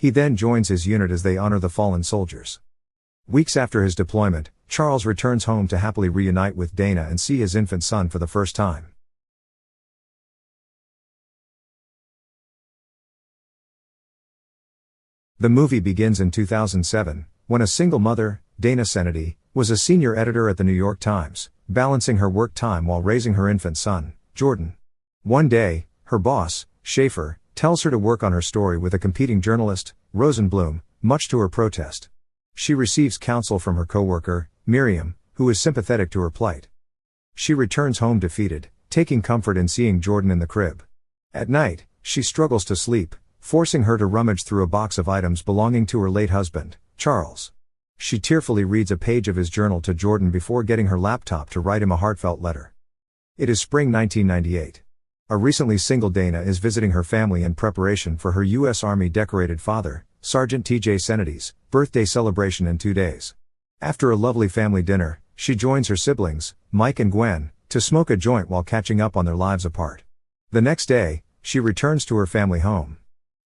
He then joins his unit as they honor the fallen soldiers. Weeks after his deployment, Charles returns home to happily reunite with Dana and see his infant son for the first time. The movie begins in 2007, when a single mother, Dana Canedy, was a senior editor at the New York Times, balancing her work time while raising her infant son, Jordan. One day, her boss, Schaefer, tells her to work on her story with a competing journalist, Rosenblum, much to her protest. She receives counsel from her co-worker, Miriam, who is sympathetic to her plight. She returns home defeated, taking comfort in seeing Jordan in the crib. At night, she struggles to sleep, forcing her to rummage through a box of items belonging to her late husband, Charles. She tearfully reads a page of his journal to Jordan before getting her laptop to write him a heartfelt letter. It is spring 1998. A recently single Dana is visiting her family in preparation for her U.S. Army decorated father, Sergeant T.J. Canedy's, birthday celebration in 2 days. After a lovely family dinner, she joins her siblings, Mike and Gwen, to smoke a joint while catching up on their lives apart. The next day, she returns to her family home.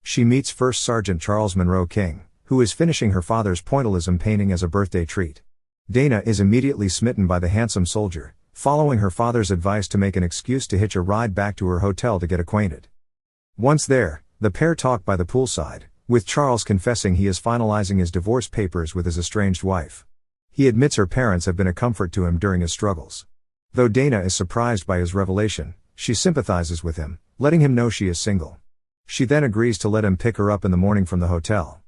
She meets First Sergeant Charles Monroe King, who is finishing her father's pointillism painting as a birthday treat. Dana is immediately smitten by the handsome soldier, following her father's advice to make an excuse to hitch a ride back to her hotel to get acquainted. Once there, the pair talk by the poolside, with Charles confessing he is finalizing his divorce papers with his estranged wife. He admits her parents have been a comfort to him during his struggles. Though Dana is surprised by his revelation, she sympathizes with him, letting him know she is single. She then agrees to let him pick her up in the morning from the hotel.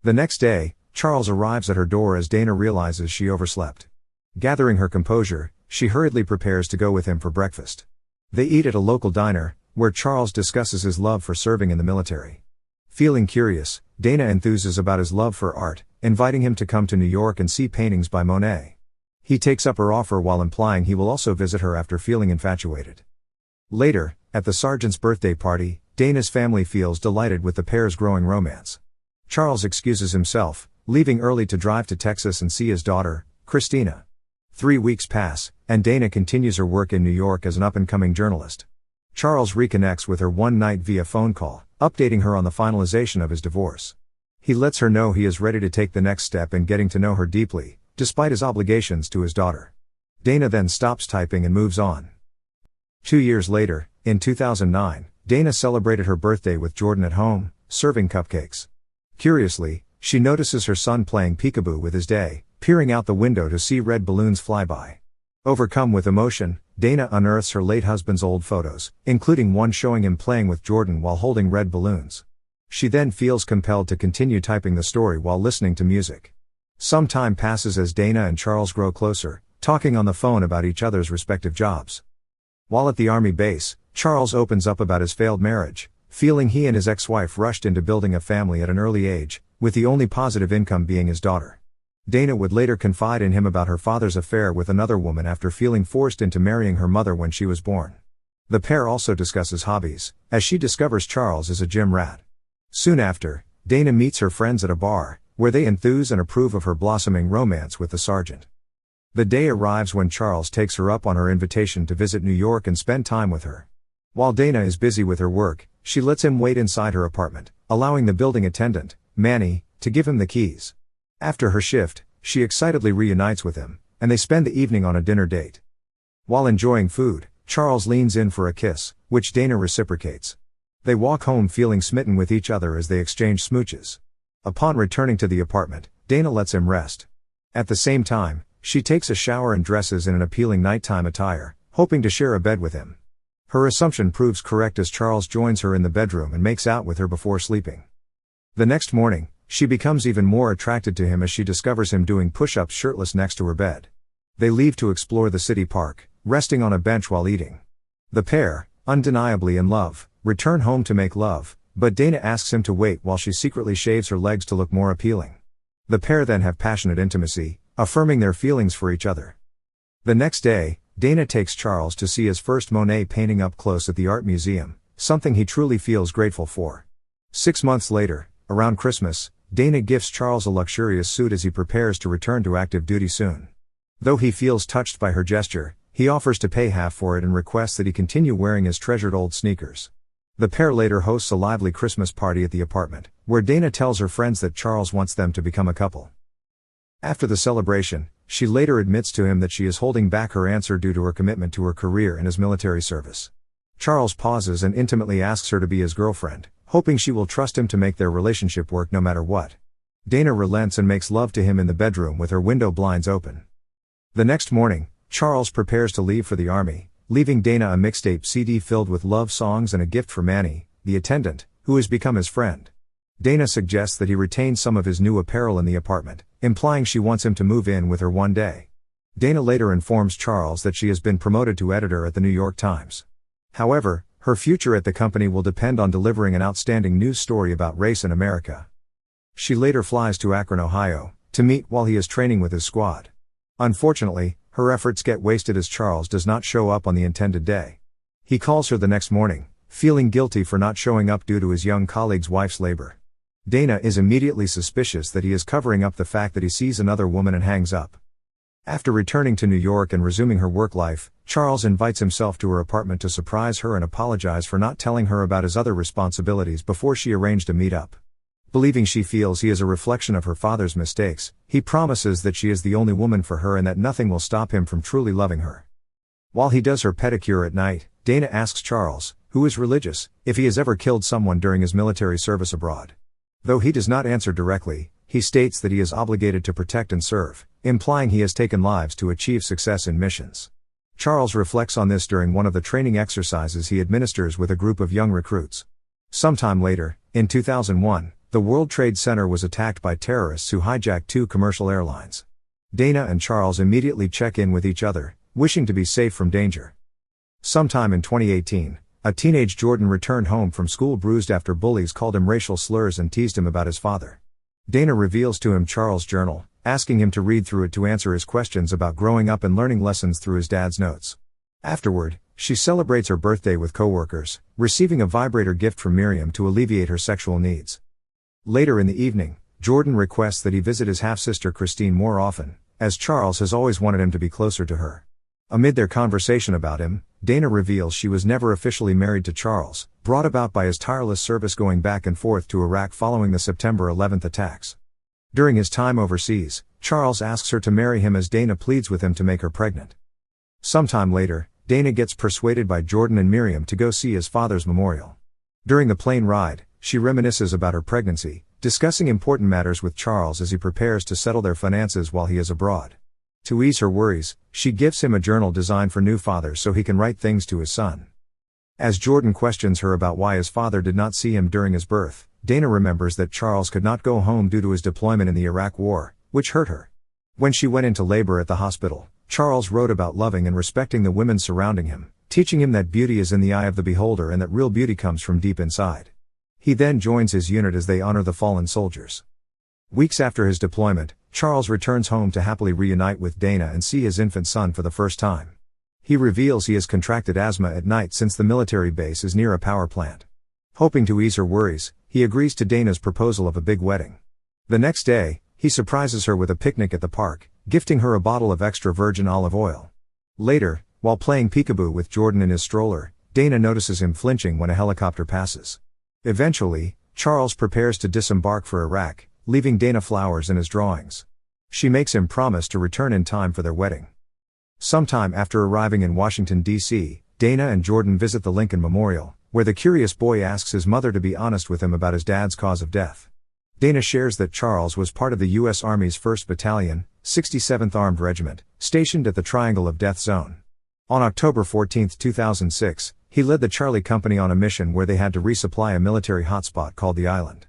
The next day, Charles arrives at her door as Dana realizes she overslept. Gathering her composure, she hurriedly prepares to go with him for breakfast. They eat at a local diner, where Charles discusses his love for serving in the military. Feeling curious, Dana enthuses about his love for art, inviting him to come to New York and see paintings by Monet. He takes up her offer while implying he will also visit her after feeling infatuated. Later, at the sergeant's birthday party, Dana's family feels delighted with the pair's growing romance. Charles excuses himself, leaving early to drive to Texas and see his daughter, Christina. 3 weeks pass, and Dana continues her work in New York as an up-and-coming journalist. Charles reconnects with her one night via phone call, updating her on the finalization of his divorce. He lets her know he is ready to take the next step in getting to know her deeply, despite his obligations to his daughter. Dana then stops typing and moves on. 2 years later, in 2009, Dana celebrated her birthday with Jordan at home, serving cupcakes. Curiously, she notices her son playing peekaboo with his day, peering out the window to see red balloons fly by. Overcome with emotion, Dana unearths her late husband's old photos, including one showing him playing with Jordan while holding red balloons. She then feels compelled to continue typing the story while listening to music. Some time passes as Dana and Charles grow closer, talking on the phone about each other's respective jobs. While at the Army base, Charles opens up about his failed marriage, feeling he and his ex-wife rushed into building a family at an early age, with the only positive income being his daughter. Dana would later confide in him about her father's affair with another woman after feeling forced into marrying her mother when she was born. The pair also discusses hobbies, as she discovers Charles is a gym rat. Soon after, Dana meets her friends at a bar, where they enthuse and approve of her blossoming romance with the sergeant. The day arrives when Charles takes her up on her invitation to visit New York and spend time with her. While Dana is busy with her work, she lets him wait inside her apartment, allowing the building attendant, Manny, to give him the keys. After her shift, she excitedly reunites with him, and they spend the evening on a dinner date. While enjoying food, Charles leans in for a kiss, which Dana reciprocates. They walk home feeling smitten with each other as they exchange smooches. Upon returning to the apartment, Dana lets him rest. At the same time, she takes a shower and dresses in an appealing nighttime attire, hoping to share a bed with him. Her assumption proves correct as Charles joins her in the bedroom and makes out with her before sleeping. The next morning, she becomes even more attracted to him as she discovers him doing push-ups shirtless next to her bed. They leave to explore the city park, resting on a bench while eating. The pair, undeniably in love, return home to make love, but Dana asks him to wait while she secretly shaves her legs to look more appealing. The pair then have passionate intimacy, affirming their feelings for each other. The next day, Dana takes Charles to see his first Monet painting up close at the art museum, something he truly feels grateful for. 6 months later, around Christmas, Dana gifts Charles a luxurious suit as he prepares to return to active duty soon. Though he feels touched by her gesture, he offers to pay half for it and requests that he continue wearing his treasured old sneakers. The pair later hosts a lively Christmas party at the apartment, where Dana tells her friends that Charles wants them to become a couple. After the celebration, she later admits to him that she is holding back her answer due to her commitment to her career and his military service. Charles pauses and intimately asks her to be his girlfriend, hoping she will trust him to make their relationship work no matter what. Dana relents and makes love to him in the bedroom with her window blinds open. The next morning, Charles prepares to leave for the army, leaving Dana a mixtape CD filled with love songs and a gift for Manny, the attendant, who has become his friend. Dana suggests that he retain some of his new apparel in the apartment, implying she wants him to move in with her one day. Dana later informs Charles that she has been promoted to editor at the New York Times. However, her future at the company will depend on delivering an outstanding news story about race in America. She later flies to Akron, Ohio, to meet while he is training with his squad. Unfortunately, her efforts get wasted as Charles does not show up on the intended day. He calls her the next morning, feeling guilty for not showing up due to his young colleague's wife's labor. Dana is immediately suspicious that he is covering up the fact that he sees another woman and hangs up. After returning to New York and resuming her work life, Charles invites himself to her apartment to surprise her and apologize for not telling her about his other responsibilities before she arranged a meet-up. Believing she feels he is a reflection of her father's mistakes, he promises that she is the only woman for her and that nothing will stop him from truly loving her. While he does her pedicure at night, Dana asks Charles, who is religious, if he has ever killed someone during his military service abroad. Though he does not answer directly, he states that he is obligated to protect and serve, implying he has taken lives to achieve success in missions. Charles reflects on this during one of the training exercises he administers with a group of young recruits. Sometime later, in 2001, the World Trade Center was attacked by terrorists who hijacked 2 commercial airlines. Dana and Charles immediately check in with each other, wishing to be safe from danger. Sometime in 2018, a teenage Jordan returned home from school bruised after bullies called him racial slurs and teased him about his father. Dana reveals to him Charles' journal, asking him to read through it to answer his questions about growing up and learning lessons through his dad's notes. Afterward, she celebrates her birthday with coworkers, receiving a vibrator gift from Miriam to alleviate her sexual needs. Later in the evening, Jordan requests that he visit his half-sister Christine more often, as Charles has always wanted him to be closer to her. Amid their conversation about him, Dana reveals she was never officially married to Charles, brought about by his tireless service going back and forth to Iraq following the September 11 attacks. During his time overseas, Charles asks her to marry him as Dana pleads with him to make her pregnant. Sometime later, Dana gets persuaded by Jordan and Miriam to go see his father's memorial. During the plane ride, she reminisces about her pregnancy, discussing important matters with Charles as he prepares to settle their finances while he is abroad. To ease her worries, she gives him a journal designed for new fathers so he can write things to his son. As Jordan questions her about why his father did not see him during his birth, Dana remembers that Charles could not go home due to his deployment in the Iraq War, which hurt her. When she went into labor at the hospital, Charles wrote about loving and respecting the women surrounding him, teaching him that beauty is in the eye of the beholder and that real beauty comes from deep inside. He then joins his unit as they honor the fallen soldiers. Weeks after his deployment, Charles returns home to happily reunite with Dana and see his infant son for the first time. He reveals he has contracted asthma at night since the military base is near a power plant. Hoping to ease her worries, he agrees to Dana's proposal of a big wedding. The next day, he surprises her with a picnic at the park, gifting her a bottle of extra virgin olive oil. Later, while playing peekaboo with Jordan in his stroller, Dana notices him flinching when a helicopter passes. Eventually, Charles prepares to disembark for Iraq, leaving Dana flowers in his drawings. She makes him promise to return in time for their wedding. Sometime after arriving in Washington, D.C., Dana and Jordan visit the Lincoln Memorial, where the curious boy asks his mother to be honest with him about his dad's cause of death. Dana shares that Charles was part of the U.S. Army's 1st Battalion, 67th Armed Regiment, stationed at the Triangle of Death Zone. On October 14, 2006, he led the Charlie Company on a mission where they had to resupply a military hotspot called the Island.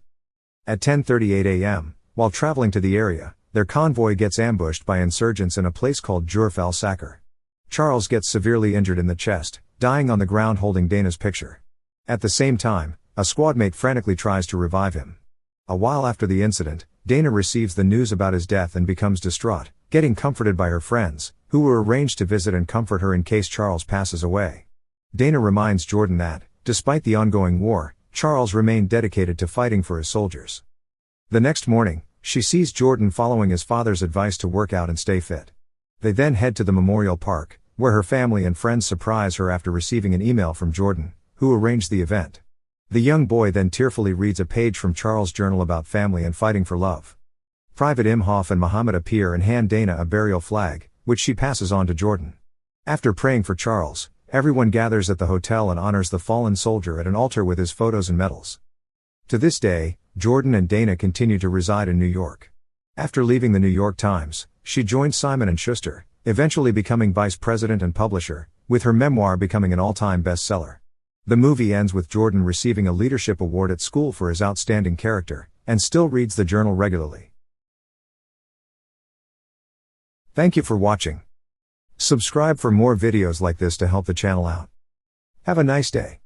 At 10:38 a.m., while traveling to the area, their convoy gets ambushed by insurgents in a place called Jurf al-Sakr. Charles gets severely injured in the chest, dying on the ground holding Dana's picture. At the same time, a squadmate frantically tries to revive him. A while after the incident, Dana receives the news about his death and becomes distraught, getting comforted by her friends, who were arranged to visit and comfort her in case Charles passes away. Dana reminds Jordan that, despite the ongoing war, Charles remained dedicated to fighting for his soldiers. The next morning, she sees Jordan following his father's advice to work out and stay fit. They then head to the memorial park, where her family and friends surprise her after receiving an email from Jordan, who arranged the event. The young boy then tearfully reads a page from Charles' journal about family and fighting for love. Private Imhoff and Muhammad appear and hand Dana a burial flag, which she passes on to Jordan. After praying for Charles, everyone gathers at the hotel and honors the fallen soldier at an altar with his photos and medals. To this day, Jordan and Dana continue to reside in New York. After leaving the New York Times, she joined Simon & Schuster, eventually becoming vice president and publisher, with her memoir becoming an all-time bestseller. The movie ends with Jordan receiving a leadership award at school for his outstanding character, and still reads the journal regularly. Thank you for watching. Subscribe for more videos like this to help the channel out. Have a nice day.